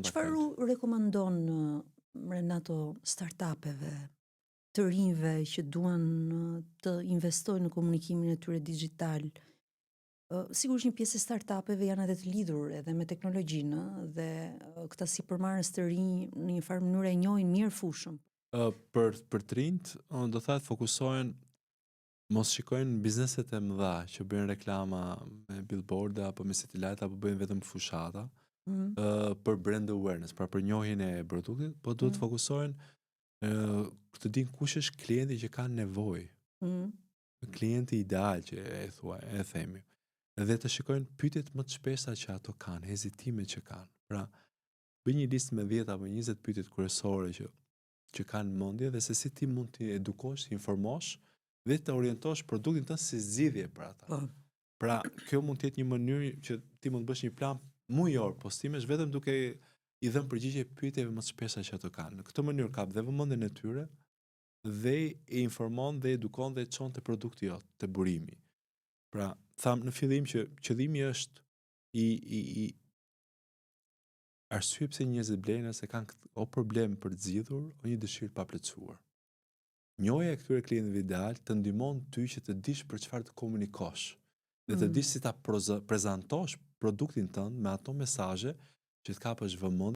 Çfarë u rekomandon Renato startupeve, të rinjve që duan të investojnë në komunikimin e tyre digital? Sigurisht një pjesë e startupeve janë edhe të lidhur edhe me teknologjinë dhe këta sipërmarrës të rinj në një farë mënyrë e njohin mirë fushën. Për të rinjt, do thëtë fokusohen mos shikojnë bizneset e mëdha që bëjnë reklama me billboarda apo me satellite apo bëjnë vetëm fushata për brand awareness, pra për njohjen e produktit, po duhet të fokusohen të dinë kush është klienti që ka nevojë. Klienti ideal që e themi. Dhe të shikojnë pyetjet më të shpeshta që ato kanë, hezitimet që kanë. Pra, bëj një listë me 10 apo 20 pyetje kryesore që kanë mendje dhe se si ti mund të edukosh, të informosh dhe të orientosh produktin tënd si zgjidhje për ata. Pra, kjo mund të jetë një mënyrë që ti mund të bësh një plan mujor postimesh vetëm duke i dhënë përgjigje pyetjeve më të shpeshta që ato kanë. Në këtë mënyrë kap dhe vëmendjen e tyre dhe e informon dhe edukon dhe çon te produkti jot, te burimi. Pra, tham në fillim që qëllimi është i arsye pse njerëzit blejnë se kanë o problem për të zgjidhur o një dëshirë pa plotësuar. Njohja e këtyre klientëve ideal të ndihmon ty që të dish për çfarë të komunikosh dhe të dish si ta prezantosh produktin tënd me ato mesazhe që të kapësh vëmendje